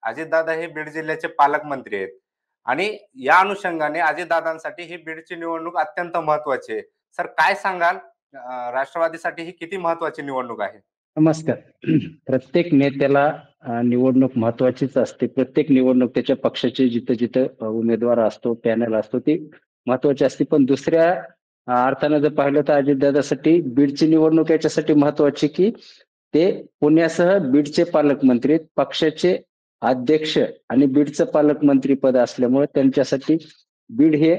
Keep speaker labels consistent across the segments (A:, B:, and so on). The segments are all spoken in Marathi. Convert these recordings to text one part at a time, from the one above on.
A: अजितदादा हे बीड जिल्ह्याचे पालकमंत्री आहेत आणि या अनुषंगाने अजितदादांसाठी ही बीडची निवडणूक अत्यंत महत्वाची आहे. सर काय सांगाल, राष्ट्रवादीसाठी ही किती महत्वाची निवडणूक आहे?
B: नमस्कार. प्रत्येक नेत्याला निवडणूक महत्वाचीच असते. प्रत्येक निवडणूक त्याच्या पक्षाचे जिथं जिथं उमेदवार असतो, पॅनल असतो, ती महत्वाची असते. पण दुसऱ्या अर्थानं जर पाहिलं तर अजितदादासाठी बीडची निवडणूक याच्यासाठी महत्वाची की ते पुण्यासह बीडचे पालकमंत्री, पक्षाचे अध्यक्ष आणि बीडचं पालकमंत्री पद असल्यामुळे त्यांच्यासाठी बीड हे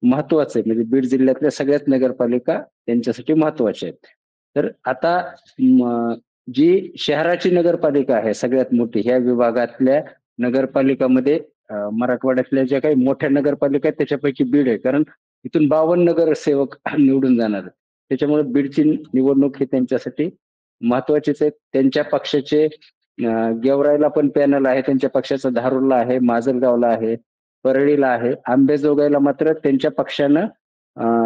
B: महत्वाचं आहे. म्हणजे बीड जिल्ह्यातल्या सगळ्याच नगरपालिका त्यांच्यासाठी महत्वाच्या आहेत. तर आता जी शहराची नगरपालिका आहे सगळ्यात मोठी, ह्या विभागातल्या नगरपालिकामध्ये मराठवाड्यातल्या ज्या काही मोठ्या नगरपालिका आहेत त्याच्यापैकी बीड आहे. कारण इथून 52 नगरसेवक निवडून जाणार. त्याच्यामुळे बीडची निवडणूक ही त्यांच्यासाठी महत्वाचीच आहे. त्यांच्या पक्षाचे गेवराईला पण पॅनल आहे, त्यांच्या पक्षाचं धारूरला आहे, माजलगावला आहे, परळीला आहे. अंबेजोगाईला मात्र त्यांच्या पक्षानं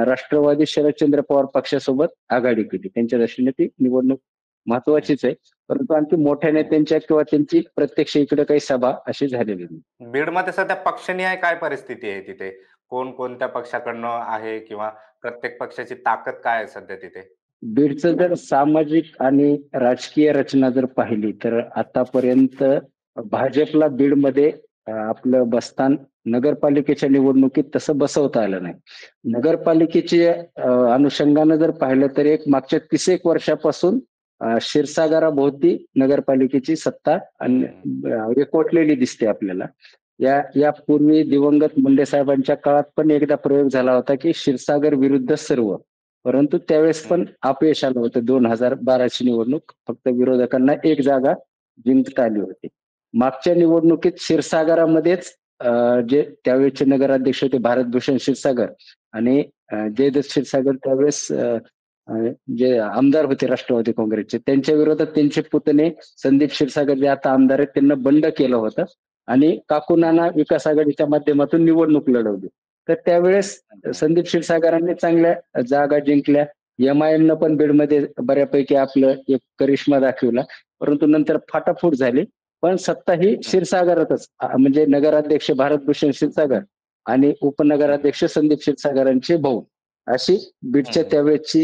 B: राष्ट्रवादी शरदचंद्र पवार पक्षासोबत आघाडी केली. त्यांच्या दृष्टीने ती निवडणूक महत्वाचीच आहे. परंतु आणखी मोठ्या नेत्यांच्या किंवा त्यांची प्रत्यक्ष इकडे काही सभा अशी झालेली नाही.
A: बीडमध्ये सध्या पक्षनिहाय काय परिस्थिती आहे तिथे? कोण कोणत्या पक्षाकडनं आहे किंवा प्रत्येक पक्षाची ताकद काय आहे सध्या तिथे?
B: बीडचं जर सामाजिक आणि राजकीय रचना जर पाहिली तर आतापर्यंत भाजपला बीडमध्ये आपलं बस्तान नगरपालिकेच्या निवडणुकीत तसं बसवता आलं नाही. नगरपालिकेच्या अनुषंगानं जर पाहिलं तर एक मागच्या 30 वर्षापासून क्षीरसागराभोवती नगरपालिकेची सत्ता एकवटलेली दिसते आपल्याला. यापूर्वी दिवंगत मुंडे साहेबांच्या काळात पण एकदा प्रयोग झाला होता की क्षीरसागर विरुद्ध सर्व, परंतु त्यावेळेस पण अपयश आलं होतं. 2012ची निवडणूक फक्त विरोधकांना एक जागा जिंकता आली होती. मागच्या निवडणुकीत क्षीरसागरामध्येच जे त्यावेळेचे नगराध्यक्ष होते भारतभूषण क्षीरसागर आणि जयदत्त क्षीरसागर त्यावेळेस जे आमदार होते राष्ट्रवादी काँग्रेसचे, त्यांच्या विरोधात त्यांचे पुतणे संदीप क्षीरसागर जे आता आमदार आहेत त्यांना बंड केलं होतं आणि काकूनाना विकास आघाडीच्या माध्यमातून निवडणूक लढवली. तर त्यावेळेस संदीप क्षीरसागरांनी चांगल्या जागा जिंकल्या. MIM पण बीडमध्ये बऱ्यापैकी आपलं एक करिश्मा दाखवला, परंतु नंतर फाटाफूट झाली. पण सत्ता ही क्षीरसागरातच, म्हणजे नगराध्यक्ष भारतभूषण क्षीरसागर आणि उपनगराध्यक्ष संदीप क्षीरसागरांचे भाऊ, अशी बीडच्या त्यावेळेची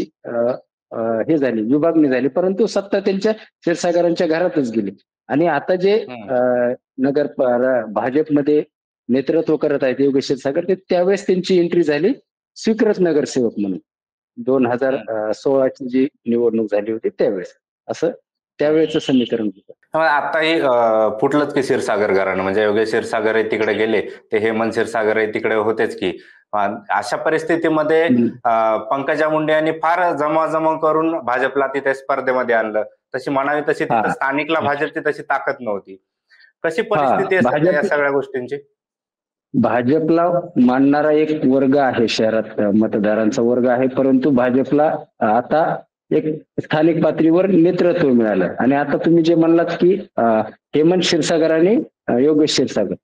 B: हे झाली, विभागणी झाली. परंतु सत्ता त्यांच्या क्षीरसागरांच्या घरातच गेली. आणि आता जे भाजपमध्ये नेतृत्व करत आहेत योगेश क्षीरसागर, ते त्यावेळेस त्यांची एंट्री झाली स्वीकृत नगरसेवक म्हणून 2016ची जी निवडणूक झाली होती त्यावेळेस. असं त्यावेळेचं समीकरण होतं.
A: आताही फुटलंच की क्षीरसागर घराणं, म्हणजे योगेश क्षीरसागर तिकडे गेले, ते हेमंत क्षीरसागर तिकडे होतेच की. अशा परिस्थितीमध्ये पंकजा मुंडे यांनी फार जमाजमा करून भाजपला तिथे स्पर्धेमध्ये आणलं. तशी म्हणावी तशी तिथं स्थानिकला भाजपची तशी ताकद नव्हती. कशी परिस्थिती आहे या सगळ्या गोष्टींची?
B: भाजपला मानणारा एक वर्ग आहे, शहरात मतदारांचा वर्ग आहे, परंतु भाजपला आता एक स्थानिक पातळीवर नेतृत्व मिळालं. आणि आता तुम्ही जे म्हणलात की हेमंत क्षीरसागर आणि योगेश क्षीरसागर,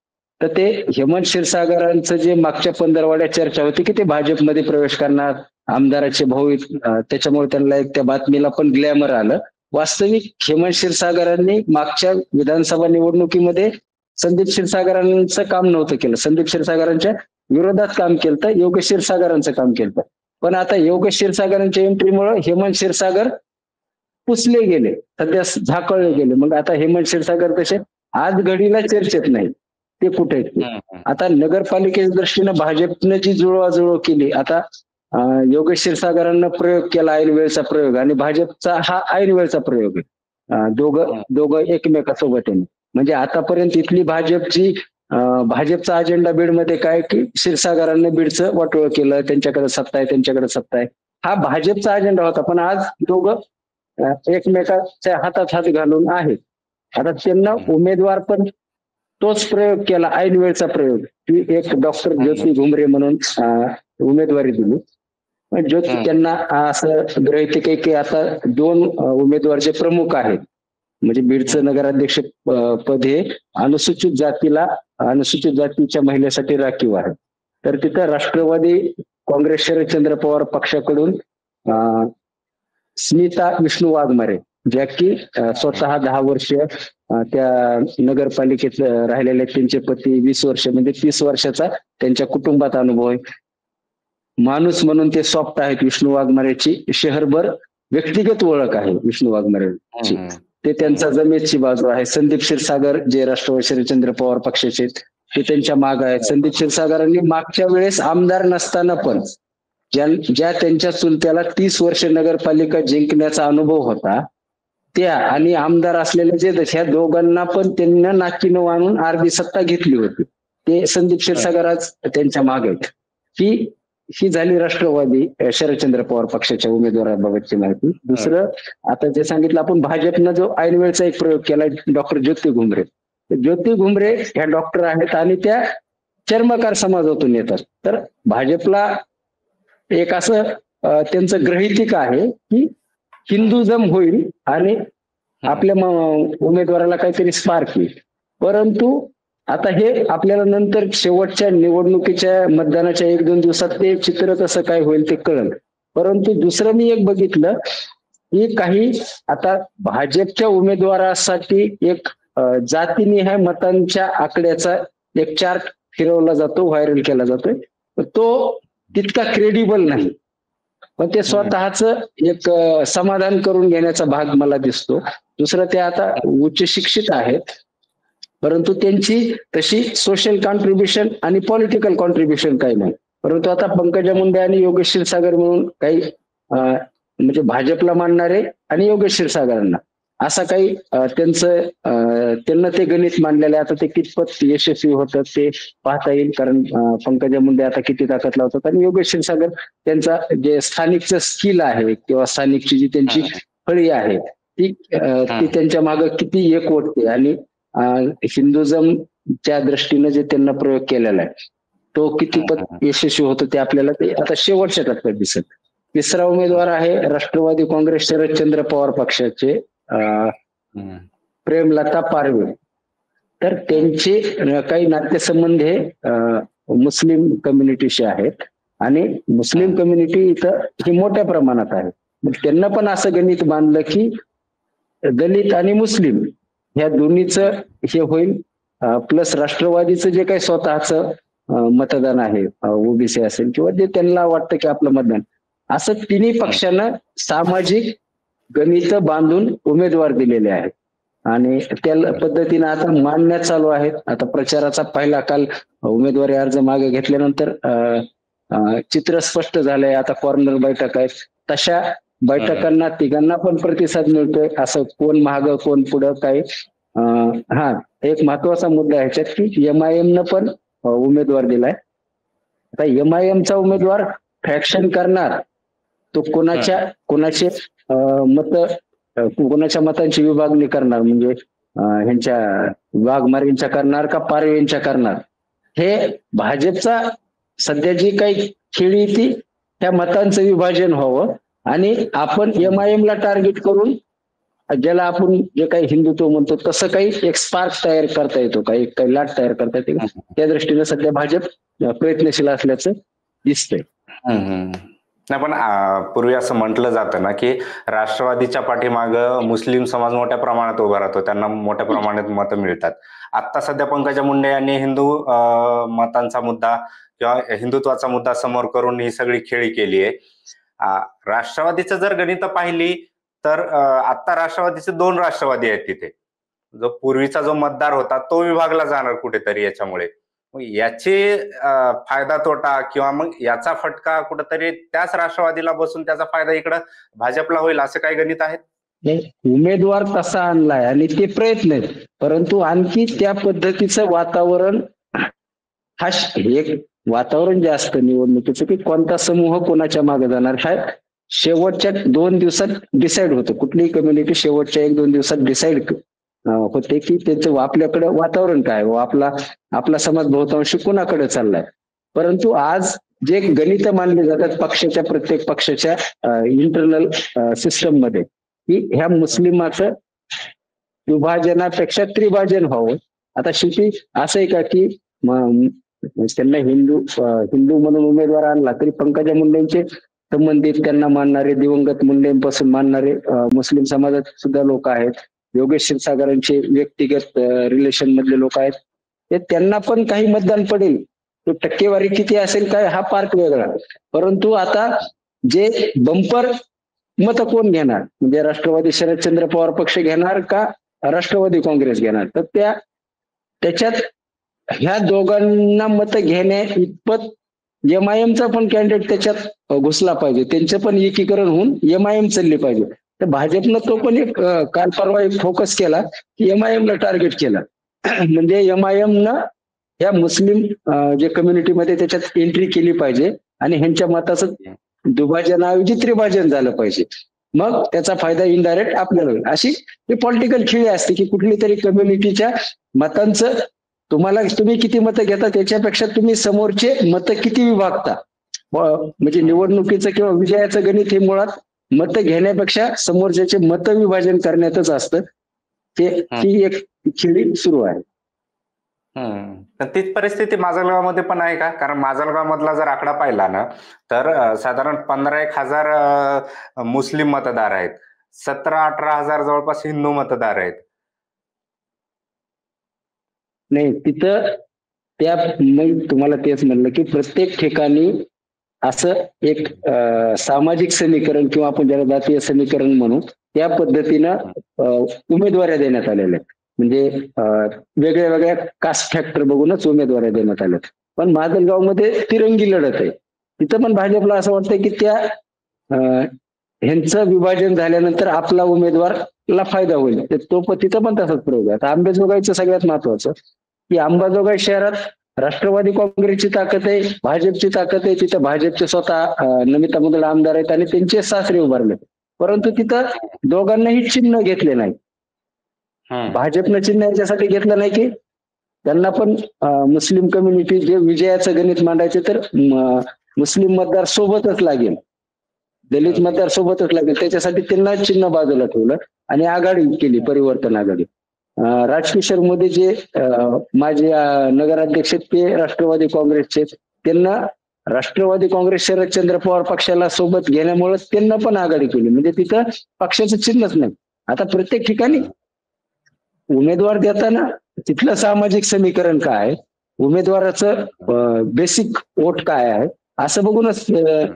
B: तर ते हेमंत क्षीरसागरांचं जे मागच्या पंधरवड्यात चर्चा होती की ते भाजपमध्ये प्रवेश करणार, आमदाराचे भाऊ, त्याच्यामुळे त्यांना एक त्या बातमीला पण ग्लॅमर आलं. वास्तविक हेमंत क्षीरसागरांनी मागच्या विधानसभा निवडणुकीमध्ये संदीप क्षीरसागरांचं काम नव्हतं केलं, संदीप क्षीरसागरांच्या विरोधात काम केलं, तर योगेश क्षीरसागरांचं काम केलं. पण आता योगेश क्षीरसागरांच्या एंट्रीमुळे हेमंत क्षीरसागर पुसले गेले, सध्या झाकळले गेले. मग आता हेमंत क्षीरसागर तसे आज घडीला चर्चेत नाही, ते कुठे आहेत. आता नगरपालिकेच्या दृष्टीनं भाजपने जी जुळवाजुळव केली, आता योगेश क्षीरसागरांना प्रयोग केला ऐन वेळचा प्रयोग, आणि भाजपचा हा ऐन वेळचा प्रयोग आहे. दोघं एकमेकासोबत आहे. म्हणजे आतापर्यंत इथली भाजपचा अजेंडा बीडमध्ये काय की क्षीरसागरांनी बीडचं वाटोळं केलं, त्यांच्याकडे सत्ता आहे, त्यांच्याकडे सत्ता आहे, हा भाजपचा अजेंडा होता. पण आज दोघं एकमेकाच्या हातात हात घालून आहेत. आता त्यांना उमेदवार पण तोच प्रयोग केला, ऐन वेळचा प्रयोग. ती एक डॉक्टर ज्योती घुमरे म्हणून उमेदवारी दिली. ज्योती त्यांना असं गृहीत आहे की आता 2 उमेदवार जे प्रमुख आहेत, म्हणजे बीडचं नगराध्यक्ष पद हे अनुसूचित जातीच्या महिलेसाठी राखीव आहे. तर तिथं राष्ट्रवादी काँग्रेस शरदचंद्र पवार पक्षाकडून स्मिता विष्णू वाघमारे ज्या की स्वतः 10 वर्ष त्या नगरपालिकेत राहिलेले त्यांचे पती 20 वर्ष म्हणजे 30 वर्षाचा त्यांच्या कुटुंबात अनुभव आहे. माणूस म्हणून ते सॉफ्ट आहेत विष्णू वाघमारेची शहरभर व्यक्तिगत ओळख आहे विष्णू वाघमारेची. ते त्यांचा जमेची बाजू आहे. संदीप क्षीरसागर जे राष्ट्रवादी शरदचंद्र पवार पक्षाचे ते त्यांच्या माग आहेत. संदीप क्षीरसागरांनी मागच्या वेळेस आमदार नसताना पण ज्या त्यांच्या चुलत्याला 30 वर्ष नगरपालिका जिंकण्याचा अनुभव होता त्या आणि आमदार असलेले जे ह्या दोघांना पण त्यांना नाकीनं आणून अर्धी सत्ता घेतली होती. ते संदीप क्षीरसागर आज त्यांच्या मागे आहेत. ही झाली राष्ट्रवादी शरदचंद्र पवार पक्षाच्या उमेदवाराबाबतची माहिती. दुसरं आता जे सांगितलं आपण भाजपनं जो ऐनवेळचा एक प्रयोग केला डॉक्टर ज्योती घुमरे. ज्योती घुमरे ह्या डॉक्टर आहेत आणि त्या चर्मकार समाजातून येतात. तर भाजपला एक असं त्यांचं ग्रहितिक आहे की हिंदुझम होईल आणि आपल्या उमेदवाराला काहीतरी स्पार्क येईल. परंतु आता हे आपल्याला नंतर शेवटच्या निवडणुकीच्या मतदानाच्या 1-2 दिवसात ते चित्र कसं काय होईल ते कळेल. परंतु दुसरं मी एक बघितलं की काही आता भाजपच्या उमेदवारासाठी एक जातीनिहाय मतांच्या आकड्याचा एक चार्ट फिरवला जातो, व्हायरल केला जातोय. तो तितका क्रेडिबल नाही. पण ते स्वतःच एक समाधान करून घेण्याचा भाग मला दिसतो. दुसरं ते आता उच्च शिक्षित आहेत परंतु त्यांची तशी सोशल कॉन्ट्रीब्युशन आणि पॉलिटिकल कॉन्ट्रीब्युशन काही नाही. परंतु आता पंकजा मुंडे आणि योगेश क्षीरसागर म्हणून काही म्हणजे भाजपला मानणारे आणि योगेश क्षीरसागरांना असा काही त्यांना ते गणित मांडलेलं आहे. आता ते कितपत यशस्वी होतं ते पाहता येईल. कारण पंकजा मुंडे आता किती ताकद लावतात आणि योगेश क्षीरसागर त्यांचा जे स्थानिकचं स्किल आहे किंवा स्थानिकची जी त्यांची फळी आहे ती त्यांच्या मागे किती एकवटते आणि हिंदुझमच्या दृष्टीने जे त्यांना प्रयोग केलेला आहे तो कितीपत यशस्वी होतो ते आपल्याला ते आता शेवटच्या टप्प्यात दिसत. तिसरा उमेदवार आहे राष्ट्रवादी काँग्रेस शरदचंद्र पवार पक्षाचे प्रेमलता पारवे. तर त्यांचे काही नातेसंबंध हे मुस्लिम कम्युनिटीशी आहेत आणि मुस्लिम कम्युनिटी इथं ही मोठ्या प्रमाणात आहे. मग त्यांना पण असं गणित बांधलं की दलित आणि मुस्लिम ह्या दोन्हीचं हे होईल प्लस राष्ट्रवादीचं जे काही स्वतःचं मतदान आहे ओबीसी असेल किंवा जे त्यांना वाटतं की आपलं मतदान असं तिन्ही पक्षांना सामाजिक गणित बांधून उमेदवार दिलेले आहेत आणि त्या पद्धतीने आता मांडण्यात चालू आहेत. आता प्रचाराचा पहिला काल उमेदवारी अर्ज मागे घेतल्यानंतर चित्र स्पष्ट झालंय. आता कॉर्नर बैठक आहेत. तशा बैठकांना तिघांना पण प्रतिसाद मिळतोय. असं कोण मागं कोण पुढं काय. एक महत्वाचा मुद्दा ह्याच्यात की MIM पण उमेदवार दिलाय. आता MIMचा उमेदवार फॅक्शन करणार तो कोणाचे कोणाच्या मतांची विभागणी करणार म्हणजे ह्यांच्या वाघमारेंच्या करणार का पारवेंच्या करणार हे भाजपचा सध्या जी काही खेळी ती त्या मतांचं विभाजन व्हावं आणि आपण MIM ला टार्गेट करून ज्याला आपण जे काही हिंदुत्व म्हणतो तसं काही एक स्पार्क तयार करता येतो काही लाट तयार करता येते त्या दृष्टीने सध्या भाजप प्रयत्नशील असल्याचं दिसतंय.
A: नाही पण पूर्वी असं म्हटलं जातं ना की राष्ट्रवादीच्या पाठीमागं मुस्लिम समाज मोठ्या प्रमाणात उभा राहतो, त्यांना मोठ्या प्रमाणात मतं मिळतात. आता सध्या पंकजा मुंडे यांनी हिंदू मतांचा मुद्दा किंवा हिंदुत्वाचा मुद्दा समोर करून ही सगळी खेळी केली आहे. राष्ट्रवादीचं जर गणित पाहिली तर आता राष्ट्रवादीचे 2 राष्ट्रवादी आहेत तिथे. जो पूर्वीचा जो मतदार होता तो विभागला जाणार कुठेतरी याच्यामुळे. याची फायदा तोटा किंवा मग याचा फटका कुठेतरी त्याच राष्ट्रवादीला बसून त्याचा फायदा इकडं भाजपला होईल असं काही गणित आहेत?
B: उमेदवार तसा आणलाय आणि ते प्रयत्न आहेत परंतु आणखी त्या पद्धतीचं वातावरण एक वातावरण जे असतं निवडणुकीचं की कोणता समूह कोणाच्या मागे जाणार हा शेवटच्या 2 दिवसात डिसाईड होतं. कुठलीही कम्युनिटी शेवटच्या 1-2 दिवसात डिसाईड होते की त्याचं आपल्याकडे वातावरण काय आपला समाज बहुतांशी कुणाकडे चाललाय. परंतु आज जे गणित मानले जातात प्रत्येक पक्षाच्या इंटरनल सिस्टम मध्ये की ह्या मुस्लिमाचं विभाजनापेक्षा त्रिभाजन व्हावं. आता शेवटी असं आहे का की त्यांना हिंदू म्हणून उमेदवार आणला तरी पंकजा मुंडेंचे संबंधित त्यांना मानणारे, दिवंगत मुंडेंपासून मानणारे मुस्लिम समाजात सुद्धा लोक आहेत. योगेश क्षीरसागरांचे व्यक्तिगत रिलेशन मधले लोक आहेत. ते त्यांना पण काही मतदान पडेल. तो टक्केवारी किती असेल काय हा पार्ट वेगळा. परंतु आता जे बंपर मत कोण घेणार, म्हणजे राष्ट्रवादी शरदचंद्र पवार पक्ष घेणार का राष्ट्रवादी काँग्रेस घेणार, तर त्याच्यात ह्या दोघांना मत घेण्या इतपत एमआयएमचा पण कॅन्डिडेट त्याच्यात घुसला पाहिजे. त्यांचं पण एकीकरण होऊन एमआयएम चालली पाहिजे. तर भाजपनं तो पण एक काल परवा एक फोकस केला की एमआयएमला टार्गेट केला. म्हणजे एमआयएमनं या मुस्लिम जे कम्युनिटीमध्ये त्याच्यात एंट्री केली पाहिजे आणि ह्यांच्या मताचं दुभाजनाऐवजी त्रिभाजन झालं पाहिजे. मग त्याचा फायदा इनडायरेक्ट आपल्याला होईल. अशी ही पॉलिटिकल खेळी असते की कुठली तरी कम्युनिटीच्या मतांचं तुम्ही किती मतं घेता त्याच्यापेक्षा तुम्ही समोरचे मतं किती विभागता. म्हणजे निवडणुकीचं किंवा विजयाचं गणित हे मुळात मतं घेण्यापेक्षा समोरच्याचे मत विभाजन करण्यातच असतं. ती एक खेळी सुरू आहे.
A: तर तीच परिस्थिती माजलगावमध्ये पण आहे का? कारण माजलगाव मधला जर आकडा पाहिला ना तर साधारण 15-1,000 मुस्लिम मतदार आहेत, 17-18,000 जवळपास हिंदू मतदार आहेत.
B: नाही तिथं मग तुम्हाला तेच म्हणलं की प्रत्येक ठिकाणी असं एक सामाजिक समीकरण किंवा आपण ज्याला जातीय समीकरण म्हणू त्या पद्धतीनं उमेदवाऱ्या देण्यात आलेल्या आहेत. म्हणजे वेगळ्या वेगळ्या कास्ट फॅक्टर बघूनच उमेदवाऱ्या देण्यात आल्या. पण माजलगावमध्ये तिरंगी लढत आहे. तिथं पण भाजपला असं वाटतंय की त्या ह्यांचं विभाजन झाल्यानंतर आपला उमेदवारला फायदा होईल. तिथं पण तसाच प्रयोग आहे. आता अंबाजोगाईचं सगळ्यात महत्वाचं की अंबाजोगाई शहरात राष्ट्रवादी काँग्रेसची ताकद आहे, भाजपची ताकद आहे. तिथं भाजपचे स्वतः नमिता मुंदडा आमदार आहेत आणि त्यांचे सासरे उभारले. परंतु तिथं दोघांनाही चिन्ह घेतले नाही. भाजपनं चिन्ह याच्यासाठी घेतलं नाही की त्यांना पण मुस्लिम कम्युनिटी जे विजयाचं गणित मांडायचे तर मुस्लिम मतदार सोबतच लागेल, दलित मतदार सोबतच लागेल, त्याच्यासाठी त्यांना चिन्ह बाजूला ठेवलं आणि आघाडी केली, परिवर्तन आघाडी. राजकिशोर मोदी जे माजी नगराध्यक्ष ते राष्ट्रवादी काँग्रेसचे, त्यांना राष्ट्रवादी काँग्रेस शरदचंद्र पवार पक्षाला सोबत घेण्यामुळे त्यांना पण आघाडी केली. म्हणजे तिथं पक्षाचं चिन्हच नाही. आता प्रत्येक ठिकाणी उमेदवार देताना तिथलं सामाजिक समीकरण काय आहे, उमेदवाराचं बेसिक वोट काय आहे असं बघूनच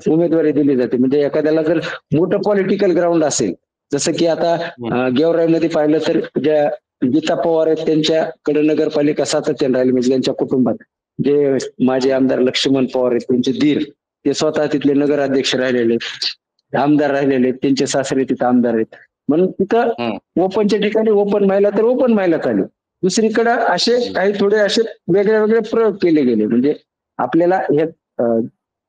B: उमेदवारी दिली जाते. म्हणजे एखाद्याला जर मोठं पॉलिटिकल ग्राउंड असेल, जसं की आता गेवराईमध्ये पाहिलं तर ज्या गीता पवार आहेत त्यांच्याकडे नगरपालिका सातत्याने राहिली. म्हणजे त्यांच्या कुटुंबात जे माजी आमदार लक्ष्मण पवार आहेत त्यांचे दीर ते स्वतः तिथले नगराध्यक्ष राहिलेले, आमदार राहिलेले, त्यांचे सासरे तिथे आमदार आहेत. म्हणून तिथं ओपनच्या ठिकाणी ओपन महिला तर ओपन महिला आली. दुसरीकडे असे काही थोडे असे वेगळे वेगळे प्रयोग केले गेले. म्हणजे आपल्याला ह्या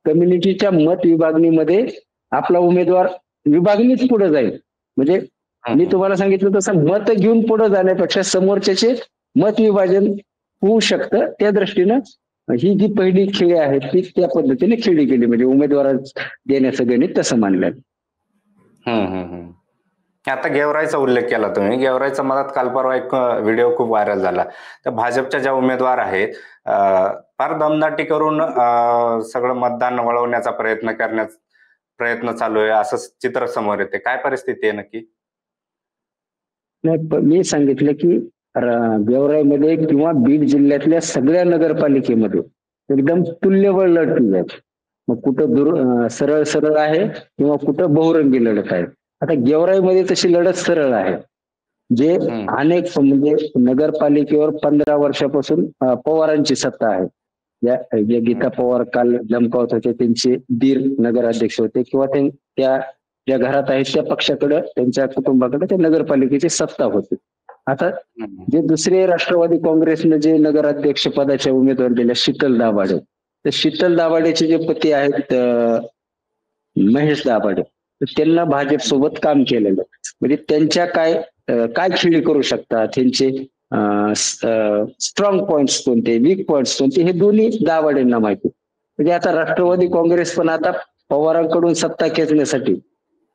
B: कम्युनिटीच्या मत विभागणीमध्ये आपला उमेदवार विभागणीच पुढे जाईल. म्हणजे मी तुम्हाला सांगितलं तसं मत घेऊन पुढे जाण्यापेक्षा समोरच्याचे मत विभाजन होऊ शकतं. त्या दृष्टीनं ही जी पहिली खेळी आहे ती त्या पद्धतीने खेळली गेली. म्हणजे उमेदवार देण्याचं गणित तसं मानलं.
A: आता गेवराईचा उल्लेख केला तुम्ही. गेवराईचा मधात काल परवा एक व्हिडिओ खूप व्हायरल झाला. तर भाजपच्या ज्या उमेदवार आहेत फार दमदाटी करून सगळं मतदान वळवण्याचा प्रयत्न चालू आहे असं चित्र समोर येते. काय परिस्थिती आहे नक्की?
B: नाही, मी सांगितलं की गेवराईमध्ये किंवा बीड जिल्ह्यातल्या सगळ्या नगरपालिकेमध्ये एकदम तुल्यबळ लढती आहे. मग कुठं सरळ सरळ आहे किंवा कुठं बहुरंगी लढत आहे. आता गेवराईमध्ये तशी लढत सरळ आहे. जे अनेक म्हणजे नगरपालिकेवर 15 वर्षापासून पवारांची सत्ता आहे. ज्या गीता पवार काल धमकावत होते त्यांचे दीर नगराध्यक्ष होते किंवा त्या ज्या घरात आहेत त्या पक्षाकडे त्यांच्या कुटुंबाकडे त्या नगरपालिकेची सत्ता होती. आता जे दुसरे राष्ट्रवादी काँग्रेसने जे नगराध्यक्ष पदाच्या उमेदवार दिल्या शीतल दाभाडे, तर शीतल दाभाडेचे जे पती आहेत महेश दाभाडे, तर त्यांना भाजप सोबत काम केलेलं. म्हणजे त्यांच्या काय खेळी करू शकतात, त्यांचे स्ट्रॉंग पॉइंट्स कोणते, वीक पॉइंट्स कोणते, हे दोन्ही दाभाडेंना माहिती. म्हणजे आता राष्ट्रवादी काँग्रेस पण आता पवारांकडून सत्ता खेचण्यासाठी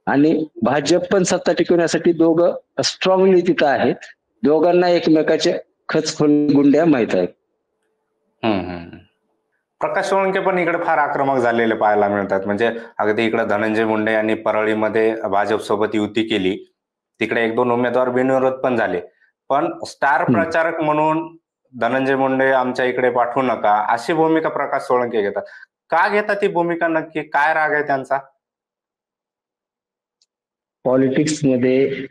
B: आणि भाजप पण सत्ता टिकवण्यासाठी दोघं स्ट्रॉंगली तिथं आहेत. दोघांना एकमेकाचे खचखोल गुंड्या माहित आहेत.
A: प्रकाश सोळंके पण इकडे फार आक्रमक झालेले पाहायला मिळतात. म्हणजे अगदी इकडे धनंजय मुंडे यांनी परळीमध्ये भाजपसोबत युती केली, तिकडे 1-2 उमेदवार बिनविरोध पण झाले. पण स्टार प्रचारक म्हणून धनंजय मुंडे आमच्या इकडे पाठवू नका अशी भूमिका प्रकाश सोळंके घेतात. का घेतात ती भूमिका, नक्की काय राग आहे त्यांचा?
B: पॉलिटिक्स मध्ये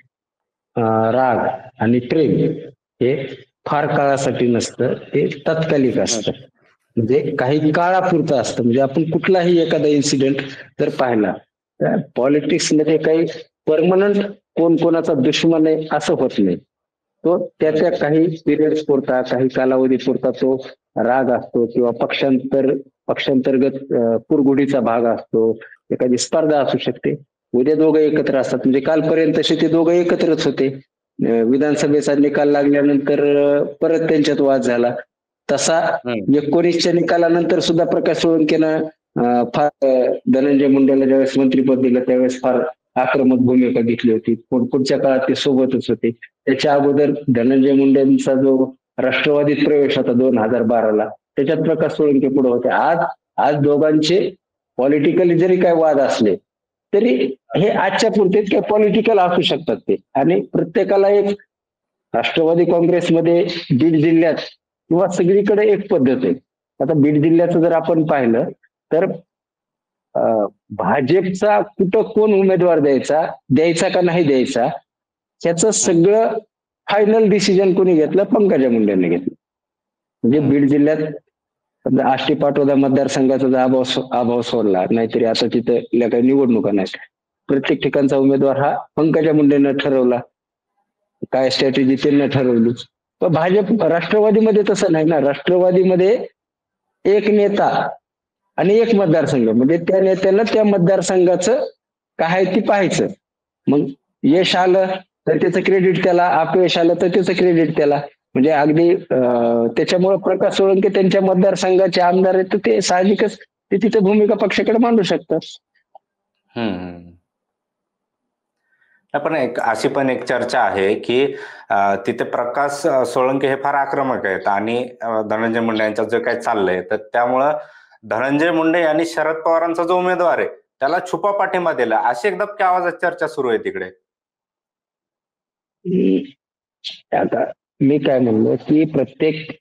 B: राग आणि प्रेम हे फार काळासाठी नसतं, ते तात्कालिक असतं. म्हणजे काही काळापुरतं असतं. म्हणजे आपण कुठलाही एखादा इन्सिडेंट जर पाहिला तर पॉलिटिक्स मध्ये काही परमनंट कोण कोणाचा दुश्मन आहे असं होत नाही. तो त्याच्या काही पिरियड्स पुरता, काही कालावधी पुरता तो राग असतो किंवा पक्षांतर्गत कुरघुडीचा भाग असतो, एखादी स्पर्धा असू शकते. उद्या दोघं एकत्र असतात. म्हणजे कालपर्यंत ते दोघं एकत्रच होते. विधानसभेचा निकाल लागल्यानंतर परत त्यांच्यात वाद झाला. तसा 19च्या निकालानंतर सुद्धा प्रकाश सोळंकेनं फार धनंजय मुंडेला ज्यावेळेस मंत्रिपद दिलं त्यावेळेस फार आक्रमक भूमिका घेतली होती. पुढच्या काळात ते सोबतच होते. त्याच्या अगोदर धनंजय मुंडेंचा जो राष्ट्रवादीत प्रवेश होता 2012ला, त्याच्यात प्रकाश सोळंके पुढे होते. आज दोघांचे पॉलिटिकली जरी काय वाद असले तरी हे आजच्या पुरतेच काय पॉलिटिकल असू शकतात ते. आणि प्रत्येकाला एक राष्ट्रवादी काँग्रेसमध्ये बीड जिल्ह्यात किंवा सगळीकडे एक पद्धत आहे. आता बीड जिल्ह्याचं जर आपण पाहिलं तर भाजपचा कुठं कोण उमेदवार द्यायचा का नाही द्यायचा ह्याचं सगळं फायनल डिसिजन कोणी घेतलं? पंकजा मुंडेंनी घेतलं. म्हणजे बीड जिल्ह्यात आष्टी पाटोदा मतदारसंघाचा जर अभाव सोडला, नाहीतरी आता तिथं काही निवडणुका नाहीत, प्रत्येक ठिकाणचा उमेदवार हा पंकजा मुंडेंना ठरवला. काय स्ट्रॅटेजी त्यांना ठरवली. पण राष्ट्रवादीमध्ये तसं नाही ना. राष्ट्रवादीमध्ये एक नेता आणि एक मतदारसंघ, म्हणजे त्या नेत्याला त्या मतदारसंघाचं काय ती पाहायचं. मग यश आलं तर त्याचं क्रेडिट त्याला, अपयश आलं तर त्याचं क्रेडिट त्याला. म्हणजे अगदी त्याच्यामुळे प्रकाश सोळंके त्यांच्या मतदारसंघाचे आमदार आहेत तर ते साहजिकच ते तिथे भूमिका पक्षाकडे मांडू शकतात.
A: पण अशी पण एक चर्चा आहे की तिथे प्रकाश सोळंके हे फार आक्रमक आहेत आणि धनंजय मुंडे यांचं जे काही चाललंय तर त्यामुळं धनंजय मुंडे यांनी शरद पवारांचा जो उमेदवार आहे त्याला छुपा पाठिंबा दिला, अशी एक दबक्या आवाजात चर्चा सुरू आहे तिकडे.
B: आता मी काय म्हणलो की प्रत्येक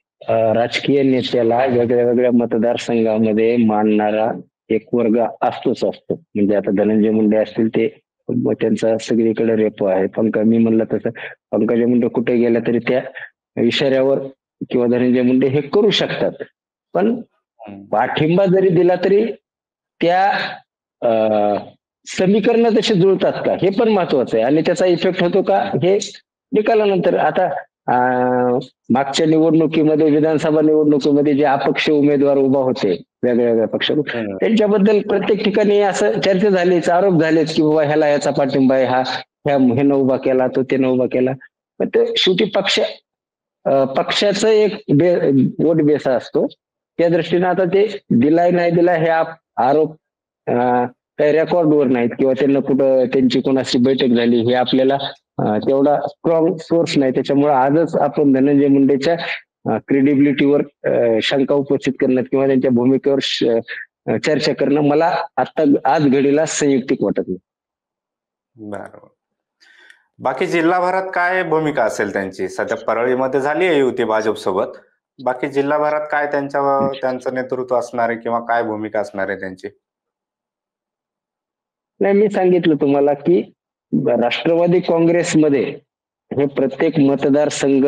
B: राजकीय नेत्याला वेगळ्या वेगळ्या मतदारसंघामध्ये मांडणारा एक वर्ग असतोच असतो. म्हणजे आता धनंजय मुंडे असतील ते त्यांचा सगळीकडे रेपो आहे. मी म्हणलं तसं पंकजा मुंडे कुठे गेल्या तरी त्या इशाऱ्यावर किंवा धनंजय मुंडे हे करू शकतात. पण पाठिंबा जरी दिला तरी त्या समीकरण तसे जुळतात का हे पण महत्वाचं आहे. आणि त्याचा इफेक्ट होतो का हे निकालानंतर. आता मागच्या निवडणुकीमध्ये, विधानसभा निवडणुकीमध्ये जे अपक्ष उमेदवार उभा होते वेगळ्या पक्षातून, त्यांच्याबद्दल प्रत्येक ठिकाणी असं चर्चा झालीच, आरोप झालेच की बाबा ह्याला याचा पाठिंबा आहे, ह्यानं उभा केला, तो त्यानं उभा केला. पण ते शेवटी पक्षाचं एक वोट बेसा असतो. त्या दृष्टीने आता ते दिलाय नाही दिलाय हे आरोप काही रेकॉर्डवर नाहीत किंवा त्यांना कुठं त्यांची कोणाशी बैठक झाली हे आपल्याला तेवढा स्ट्रॉंग सोर्स नाही. त्याच्यामुळे आजच आपण धनंजय मुंडेच्या क्रेडिबिलिटीवर शंका उपस्थित करणं किंवा त्यांच्या भूमिकेवर चर्चा करणं मला आता आज घडीला संयुक्तिक वाटत नाही.
A: बरोबर. बाकी जिल्हाभरात काय भूमिका असेल त्यांची? सध्या परळीमध्ये झाली आहे युती भाजपसोबत. बाकी जिल्हाभरात काय त्यांचं नेतृत्व असणार आहे किंवा काय भूमिका असणार आहे त्यांची?
B: नाही, मी सांगितलं तुम्हाला की राष्ट्रवादी काँग्रेसमध्ये हे प्रत्येक मतदारसंघ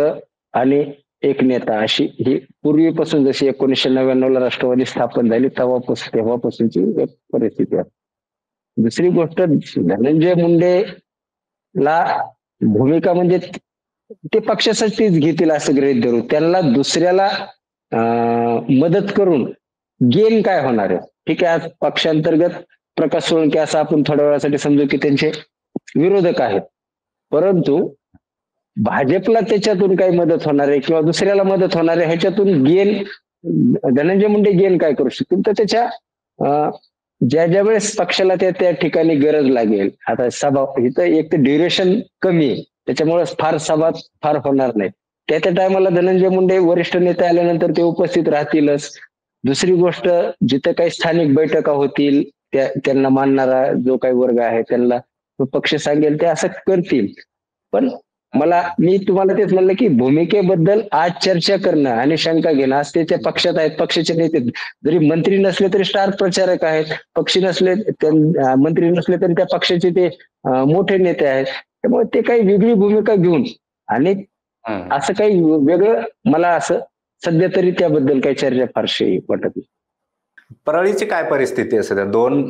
B: आणि एक नेता अशी ही पूर्वीपासून, जशी 1999ला राष्ट्रवादी स्थापन झाली तेव्हापासूनची एक परिस्थिती आहे. दुसरी गोष्ट, धनंजय मुंडेला भूमिका म्हणजे ते पक्षासाठीच घेतील असं गृहीत धरू. त्यांना दुसऱ्याला मदत करून गेन काय होणार आहे? ठीक आहे, आज पक्षांतर्गत प्रकाश सोळंके असं आपण थोड्या वेळासाठी समजू की त्यांचे विरोधक आहेत, परंतु भाजपला त्याच्यातून काही मदत होणार आहे किंवा दुसऱ्याला मदत होणार आहे ह्याच्यातून गेन धनंजय मुंडे गेन काय करू शकतील? तर त्याच्या ज्या वेळेस पक्षाला त्या ठिकाणी गरज लागेल, आता सभा इथं एक तर ड्युरेशन कमी आहे त्याच्यामुळे सभा फार होणार नाही. त्या टायमाला धनंजय मुंडे वरिष्ठ नेते आल्यानंतर ते उपस्थित राहतीलच. दुसरी गोष्ट, जिथं काही स्थानिक बैठका होतील त्यांना मानणारा जो काही वर्ग आहे त्यांना तो पक्ष सांगेल ते असं करतील. पण मी तुम्हाला तेच म्हणलं की भूमिकेबद्दल आज चर्चा करणं आणि शंका घेणं, आज ते त्या पक्षात आहेत, पक्षाचे नेते जरी मंत्री नसले तरी स्टार प्रचारक आहेत, पक्षी नसले मंत्री नसले तरी त्या पक्षाचे ते मोठे नेते आहेत. त्यामुळे ते काही वेगळी भूमिका घेऊन आणि असं काही वेगळं मला असं सध्या तरी त्याबद्दल काही चर्चा फारशी वाटत नाही.
A: परळीची काय परिस्थिती आहे सध्या? दोन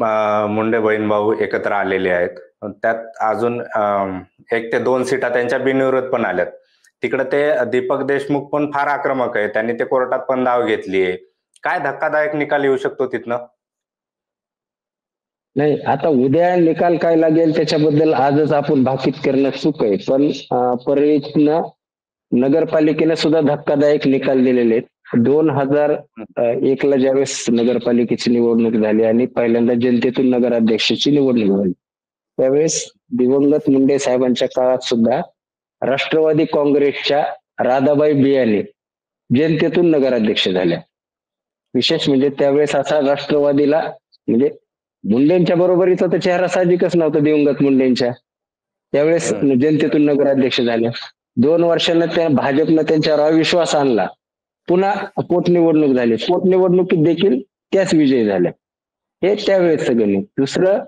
A: मुंडे बहीण भाऊ एकत्र आलेले आहेत, त्यात अजून 1 ते 2 सीटा त्यांच्या बिनविरोध पण आल्यात. तिकडे ते दीपक देशमुख पण फार आक्रमक आहे, त्यांनी ते कोर्टात पण धाव घेतलीये. काय धक्कादायक निकाल येऊ शकतो तिथनं?
B: नाही, आता उद्या निकाल काय लागेल त्याच्याबद्दल आजच आपण भाकीत करणं चूक आहे. पण परळीतनं नगरपालिकेने सुद्धा धक्कादायक निकाल दिलेले आहेत. 2001 ला ज्यावेळेस नगरपालिकेची निवडणूक झाली आणि पहिल्यांदा जनतेतून नगराध्यक्षाची निवडणूक झाली, त्यावेळेस दिवंगत मुंडे साहेबांच्या काळात सुद्धा राष्ट्रवादी काँग्रेसच्या राधाबाई बियाणे जनतेतून नगराध्यक्ष झाल्या. विशेष म्हणजे त्यावेळेस असा राष्ट्रवादीला म्हणजे मुंडेंच्या बरोबरीचा तर चेहरा साहजिकच नव्हता दिवंगत मुंडेंच्या. त्यावेळेस जनतेतून नगराध्यक्ष झाल्या. 2 वर्षांना त्या भाजपनं त्यांच्यावर अविश्वास आणला, पुन्हा पोटनिवडणूक झाली, पोटनिवडणुकीत देखील त्याच विजयी झाल्या. हे त्यावेळेस सगळं. दुसरं,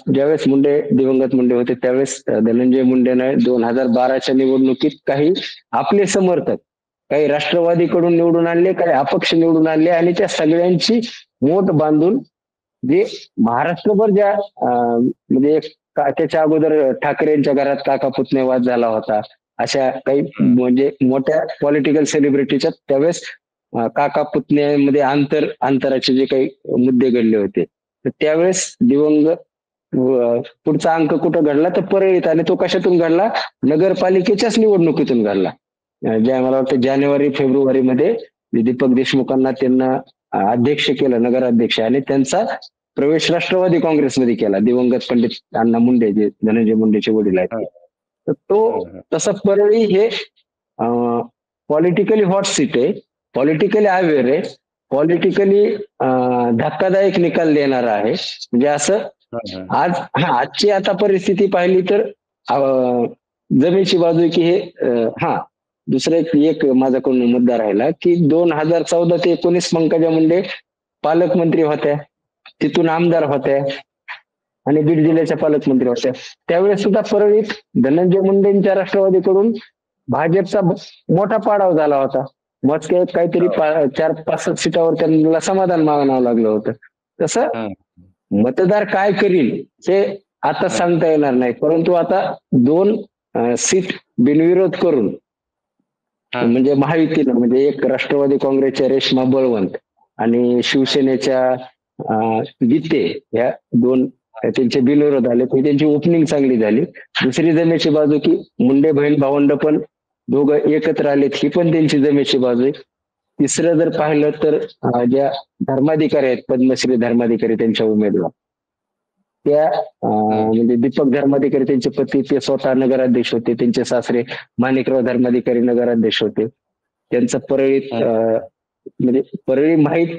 B: ज्यावेळेस दिवंगत मुंडे होते त्यावेळेस धनंजय मुंडेने 2012च्या निवडणुकीत काही आपले समर्थक, काही राष्ट्रवादीकडून निवडून आणले, काही अपक्ष निवडून आणले आणि त्या सगळ्यांची मोठ बांधून जे महाराष्ट्रभर ज्या म्हणजे त्याच्या अगोदर ठाकरेंच्या घरात काका पुतणे वाद झाला होता, अशा काही म्हणजे मोठ्या पॉलिटिकल सेलिब्रिटीच्या त्यावेळेस काका पुतण्यामध्ये अंतराचे जे काही मुद्दे घडले होते, तर त्यावेळेस पुढचा अंक कुठं घडला तर परळीत, आणि तो कशातून घडला? नगरपालिकेच्याच निवडणुकीतून घडला. मला वाटतं जानेवारी फेब्रुवारी मध्ये दीपक देशमुखांना त्यांना अध्यक्ष केलं, नगराध्यक्ष, आणि त्यांचा प्रवेश राष्ट्रवादी काँग्रेसमध्ये केला. दिवंगत पंडित अण्णा मुंडे जे धनंजय मुंडेचे वडील आहेत, तर तो तसं परळी हे पॉलिटिकली हॉट सीट आहे, पॉलिटिकली अवेअर आहे, पॉलिटिकली धक्कादायक निकाल देणारा आहे. म्हणजे असं आजची आता परिस्थिती पाहिली तर जमेची बाजू की हे दुसरा एक माझ्याकडून मुद्दा राहिला की 2014 ते 2019 पंकजा मुंडे पालकमंत्री होत्या, तिथून आमदार होत्या आणि बीड जिल्ह्याच्या पालकमंत्री होत्या. त्यावेळेस सुद्धा परळीत धनंजय मुंडेंच्या राष्ट्रवादीकडून भाजपचा मोठा पाडाव झाला होता. मोजके काहीतरी 4-5 सीटावर त्यांना समाधान मागावं लागलं होतं. तसं मतदार काय करील हे आता सांगता येणार नाही, परंतु आता 2 सीट बिनविरोध करून म्हणजे महायुतीनं, म्हणजे एक राष्ट्रवादी काँग्रेसच्या रेश्मा बळवंत आणि शिवसेनेच्या गीते, या 2 त्यांचे बिनविरोध आले, त्यांची ओपनिंग चांगली झाली. दुसरी जमेची बाजू की मुंडे बहीण भावंड पण दोघं एकत्र आलेत, ही पण त्यांची जमेची बाजू आहे. तिसरं जर पाहिलं तर ज्या धर्माधिकारी आहेत, पद्मश्री धर्माधिकारी त्यांच्या उमेदवार, त्या म्हणजे दीपक धर्माधिकारी त्यांचे पती, ते स्वतः नगराध्यक्ष होते, त्यांचे सासरे माणिकराव धर्माधिकारी नगराध्यक्ष होते. त्यांचं परळीत म्हणजे परळी माहीत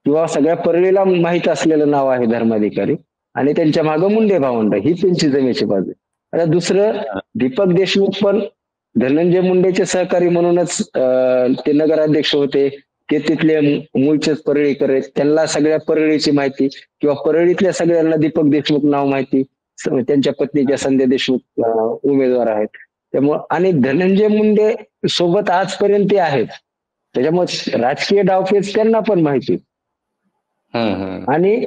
B: किंवा सगळ्या परळीला माहीत असलेलं नाव आहे धर्माधिकारी, आणि त्यांच्या मागं मुंडे भावंड, ही त्यांची जमेची बाजू. आता दुसरं, दीपक देशमुख पण धनंजय मुंडेचे सहकारी म्हणूनच ते नगराध्यक्ष होते, ते तिथले मूळचेच परळीकर आहेत, त्यांना सगळ्या परळीची माहिती किंवा परळीतल्या सगळ्यांना दीपक देशमुख नाव माहिती, त्यांच्या पत्नीच्या संध्या देशमुख उमेदवार आहेत. त्यामुळे आणि धनंजय मुंडे सोबत आजपर्यंत ते आहेत, त्याच्यामुळे राजकीय डावपेच त्यांना पण माहिती. आणि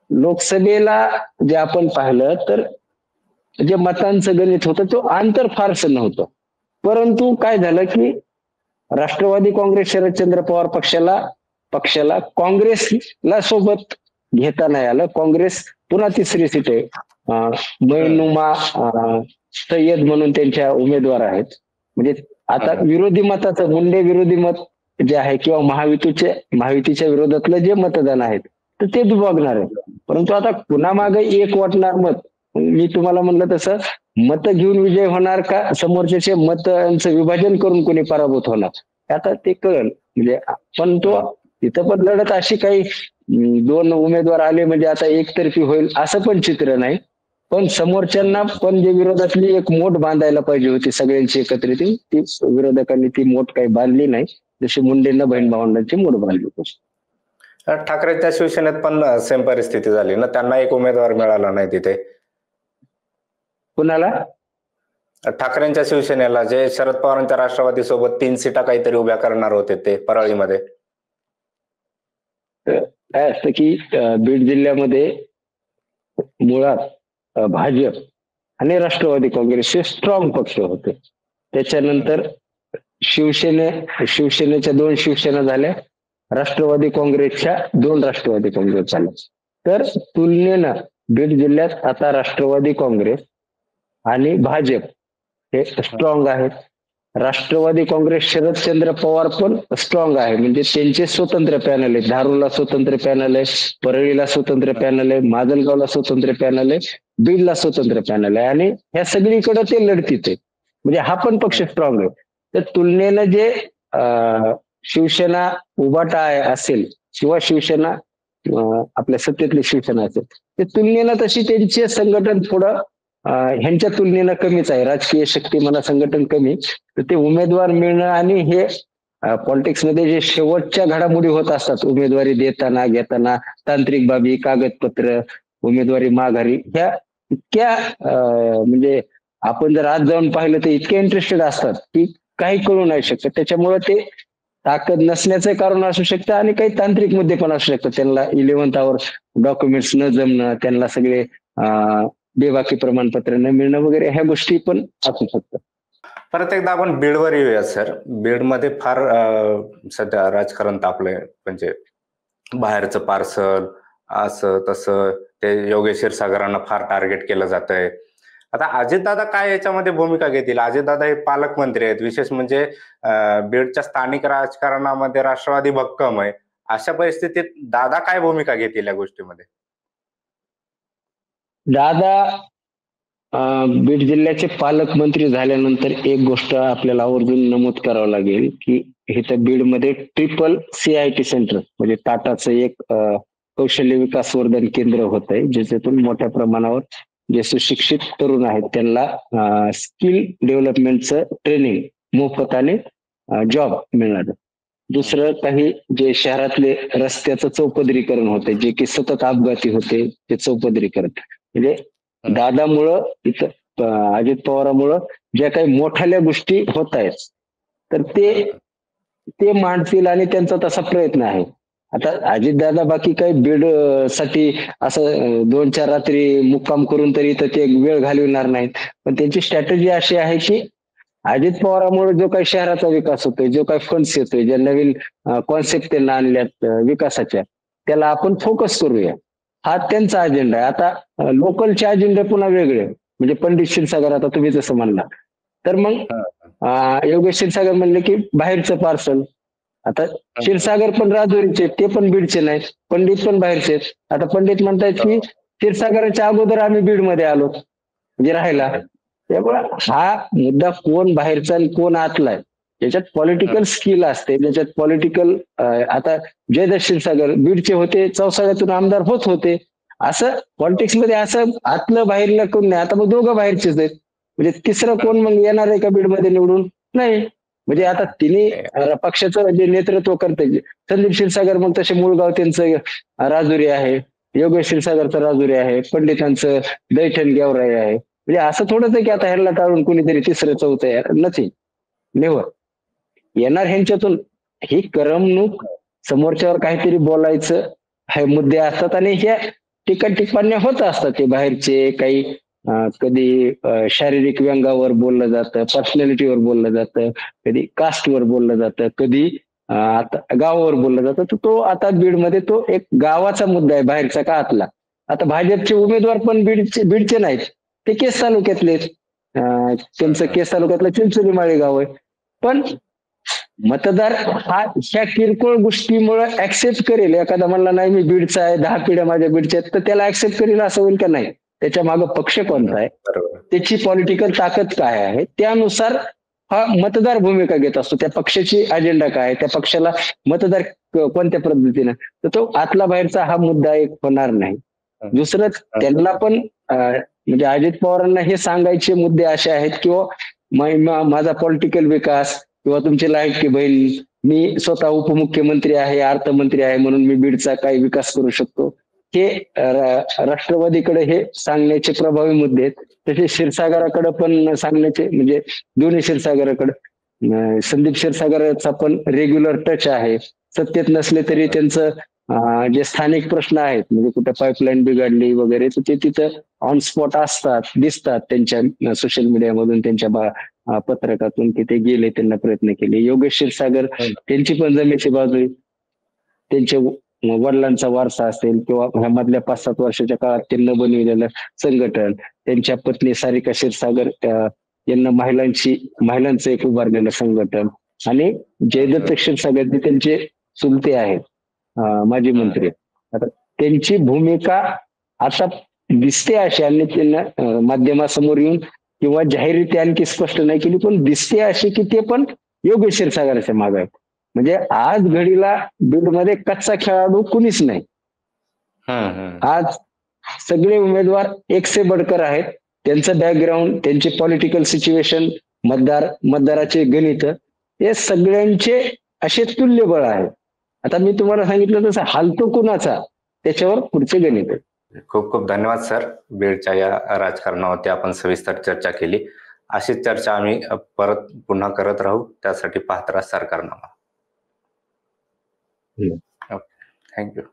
B: लोकसभेला जे आपण पाहिलं तर जे मतांचं गणित होतं तो अंतर फारसं नव्हतं, परंतु काय झालं की राष्ट्रवादी काँग्रेस शरदचंद्र पवार पक्षाला काँग्रेसला सोबत घेता नाही आलं. काँग्रेस पुन्हा तिसरी सीट आहे, मैनुमा सय्यद म्हणून त्यांच्या उमेदवार आहेत. म्हणजे आता विरोधी मताचं, मुंडे विरोधी मत जे आहे किंवा महायुतीच्या विरोधातलं जे मतदान आहेत तर ते दुभागणार आहे. परंतु आता पुन्हा मागे एक वाटणार मत, मी तुम्हाला म्हणलं तसं, मत घेऊन विजय होणार का समोरच्याचे मतांचं विभाजन करून कोणी पराभूत होणार, आता ते कळलं म्हणजे. पण तो तिथं पण लढत अशी काही दोन उमेदवार आले म्हणजे आता एकतर्फी होईल असं पण चित्र नाही. पण समोरच्यांना पण जे विरोधातली एक मोठ बांधायला पाहिजे होती सगळ्यांची एकत्रित, ती विरोधकांनी ती मोठ काही बांधली नाही. जशी मुंडेंना बहीण भावंडांची मोठ बांधली होती.
A: ठाकरेंच्या शिवसेनेत पण सेम परिस्थिती झाली ना, त्यांना एक उमेदवार मिळाला नाही तिथे.
B: कुणाला?
A: ठाकरेंच्या शिवसेनेला, जे शरद पवारांच्या राष्ट्रवादी सोबत 3 सीटा काहीतरी उभ्या करणार होते ते परळीमध्ये.
B: काय असतं की बीड जिल्ह्यामध्ये मुळात भाजप आणि काँग्रेस हे स्ट्रॉंग पक्ष होते. त्याच्यानंतर शिवसेनेच्या 2 शिवसेना झाल्या, राष्ट्रवादी काँग्रेसच्या 2 राष्ट्रवादी काँग्रेस झाल्या. तर तुलनेनं बीड जिल्ह्यात आता राष्ट्रवादी काँग्रेस आणि भाजप हे स्ट्रॉंग आहेत. राष्ट्रवादी काँग्रेस शरदचंद्र पवार पण स्ट्रॉंग आहे, म्हणजे त्यांचे स्वतंत्र पॅनल आहे. धारूरला स्वतंत्र पॅनल आहे, परळीला स्वतंत्र पॅनल आहे, माजलगावला स्वतंत्र पॅनल आहे, बीडला स्वतंत्र पॅनल आहे, आणि ह्या सगळीकडे ते लढतीत आहे. म्हणजे हा पण पक्ष स्ट्रॉंग आहे. तर तुलनेनं जे शिवसेना उभाटा असेल किंवा शिवसेना आपल्या सत्तेतली शिवसेना असेल, ते तुलनेनं तशी त्यांचे संघटन थोडं ह्यांच्या तुलनेनं कमीच आहे. राजकीय शक्ती म्हणा, संघटन कमी. तर ते उमेदवार मिळणं आणि हे पॉलिटिक्समध्ये जे शेवटच्या घडामोडी होत असतात उमेदवारी देताना घेताना, तांत्रिक बाबी, कागदपत्र, उमेदवारी माघारी, ह्या इतक्या म्हणजे आपण जर आज जाऊन पाहिलं तर इतके इंटरेस्टेड असतात की काही कळू नाही शकत. त्याच्यामुळे ते ताकद नसण्याचं कारण असू शकतं आणि काही तांत्रिक मुद्दे पण असू शकतात. त्यांना 11th आवर डॉक्युमेंट्स न जमणं, त्यांना सगळे बेबाकी प्रमाणपत्र न मिळणं वगैरे, ह्या गोष्टी पण असू शकतात.
A: परत एकदा आपण बीडवर येऊया सर. बीडमध्ये फार सध्या राजकारण तापलंय, म्हणजे बाहेरचं पार्सल असं तसं, ते योगेश क्षीरसागरांना फार टार्गेट केलं जातंय. आता अजितदादा काय याच्यामध्ये भूमिका घेतील? अजितदादा हे पालकमंत्री आहेत, विशेष म्हणजे बीडच्या स्थानिक राजकारणामध्ये राष्ट्रवादी भक्कम आहे. अशा परिस्थितीत दादा काय भूमिका घेतील या गोष्टीमध्ये?
B: दादा बीड जिल्ह्याचे पालकमंत्री झाल्यानंतर एक गोष्ट आपल्याला आवर्जून नमूद करावं लागेल की इथं बीडमध्ये ट्रिपल CIT सेंटर, म्हणजे टाटाचं एक कौशल्य विकास वर्धन केंद्र होत आहे, ज्याच्यातून मोठ्या प्रमाणावर जे सुशिक्षित तरुण आहेत त्यांना स्किल डेव्हलपमेंटचं ट्रेनिंग मोफताने जॉब मिळणार. दुसरं काही जे शहरातले रस्त्याचं चौपदरीकरण होते, जे की सतत अपघाती होते, ते चौपदरीकरण. म्हणजे दादामुळं इथं अजित पवारामुळं ज्या काही मोठ्या गोष्टी होत आहेत तर ते मांडतील आणि त्यांचा तसा प्रयत्न आहे. आता अजितदादा बाकी काही बीड साठी असं 2-4 रात्री मुक्काम करून तरी तर ते वेळ घालविणार नाहीत. पण त्यांची स्ट्रॅटेजी अशी आहे की अजित पवारामुळे जो काही शहराचा विकास होतोय, जो काही फंड्स येतोय, ज्या नवीन कॉन्सेप्ट त्यांना आणल्यात विकासाच्या, त्याला आपण फोकस करूया, हा त्यांचा अजेंडा आहे. आता लोकलचे अजेंडे पुन्हा वेगळे, म्हणजे पंडित क्षीरसागर आता तुम्ही जसं म्हणला, तर मग योगेश क्षीरसागर म्हणले की बाहेरचं पार्सल. आता क्षीरसागर पण राजुरीचे, ते पण बीडचे नाहीत, पंडित पण बाहेरचे आहेत. आता पंडित म्हणतायत की क्षीरसागराच्या अगोदर आम्ही बीडमध्ये आलो म्हणजे राहायला. त्यामुळे हा मुद्दा कोण बाहेरचा आणि कोण आतला आहे, त्याच्यात पॉलिटिकल स्किल असते, त्याच्यात पॉलिटिकल. आता जयदत्त क्षीरसागर बीडचे होते, चौसाळ्यातून आमदार होत होते. असं पॉलिटिक्स मध्ये असं आतलं बाहेरला कोण नाही. आता मग दोघं बाहेरचेच आहेत, म्हणजे तिसरं कोण मग येणार आहे का बीडमध्ये निवडून? नाही. म्हणजे आता तिन्ही पक्षाचं जे नेतृत्व करते, संदीप क्षीरसागर मग तसे मूळगाव त्यांचं राजुरी आहे, योगेश क्षीरसागरचं राजुरी आहे, पंडितांचं दैठण गेवराई आहे. म्हणजे असं थोडंच आहे की आता ह्याला टाळून कोणीतरी तिसरं चौथं नसेल निवड येणार ह्यांच्यातून. ही करमणूक, समोरच्यावर काहीतरी बोलायचं, हे मुद्दे असतात आणि ह्या टिप्पण्या होत असतात. ते बाहेरचे काही कधी शारीरिक व्यंगावर बोललं जातं, पर्सनॅलिटीवर बोललं जातं, कधी कास्टवर बोललं जातं, कधी आता गावावर बोललं जातं. तर तो आता बीडमध्ये तो एक गावाचा मुद्दा आहे, बाहेरचा का आतला. आता भाजपचे उमेदवार पण बीडचे नाहीत, ते केस तालुक्यातले, त्यांचं केस तालुक्यातलं चिंचोली माळी गाव आहे. पण मतदार हा ह्या किरकोळ गोष्टीमुळे ऍक्सेप्ट करेल. एखादा म्हणला नाही मी बीडचा आहे, 10 पिढ्या माझ्या बीडच्या आहेत, तर त्याला ऍक्सेप्ट करेल असं होईल का? नाही. त्याच्या मागे पक्ष कोणता आहे, त्याची पॉलिटिकल ताकद काय आहे, त्यानुसार हा मतदार भूमिका घेत असतो. त्या पक्षाची अजेंडा काय, त्या पक्षाला मतदार कोणत्या पद्धतीनं, तर तो आतला बाहेरचा हा मुद्दा एक होणार नाही. दुसरं त्यांना पण म्हणजे अजित पवारांना हे सांगायचे मुद्दे असे आहेत किंवा माझा पॉलिटिकल विकास किंवा तुमची लाडकी बहीण, मी स्वतः उपमुख्यमंत्री आहे, अर्थमंत्री आहे, म्हणून मी बीडचा काही विकास करू शकतो, हे राष्ट्रवादीकडे हे सांगण्याचे प्रभावी मुद्दे आहेत. तसे क्षीरसागराकडे पण सांगण्याचे, म्हणजे दोन्ही क्षीरसागराकडे संदीप क्षीरसागराचा पण रेग्युलर टच आहे. सत्तेत नसले तरी त्यांचं जे स्थानिक प्रश्न आहेत, म्हणजे कुठे पाईपलाईन बिघडली वगैरे, तर ते तिथं ऑन स्पॉट असतात, दिसतात त्यांच्या सोशल मीडियामधून, त्यांच्या पत्रकातून, की ते गेले, त्यांना प्रयत्न केले. योगेश क्षीरसागर त्यांची पण जमेची बाजू आहे. त्यांच्या वडिलांचा वारसा असेल किंवा ह्या मधल्या 5-7 वर्षाच्या काळात त्यांना बनविलेलं संघटन, त्यांच्या पत्नी सारिका क्षीरसागर यांना महिलांचं एक उभारलेलं संघटन, आणि जयदत्त क्षीरसागर त्यांचे चुलते आहेत, माजी मंत्री. आता त्यांची भूमिका आता दिसते अशी, आणि त्यांना माध्यमासमोर येऊन किंवा जाहीररित्या आणखी स्पष्ट नाही केली, पण दिसते अशी की ते पण योगेश क्षीरसागराच्या मागे आहेत. म्हणजे आज घडीला बीडमध्ये कच्चा खेळाडू कुणीच नाही. आज सगळे उमेदवार एक से बडकर आहेत. त्यांचं बॅकग्राऊंड, त्यांचे पॉलिटिकल सिच्युएशन, मतदाराचे गणित, हे सगळ्यांचे असे तुल्यबळ आहे. आता मी तुम्हाला सांगितलं तसं हालतो कुणाचा, त्याच्यावर पुढचे गणित आहे.
A: खूप खूप धन्यवाद सर. बीडच्या या राजकारणावरती आपण सविस्तर चर्चा केली. अशीच चर्चा आम्ही परत पुन्हा करत राहू. त्यासाठी पाहत राहा सरकारनामा. थँक्यू.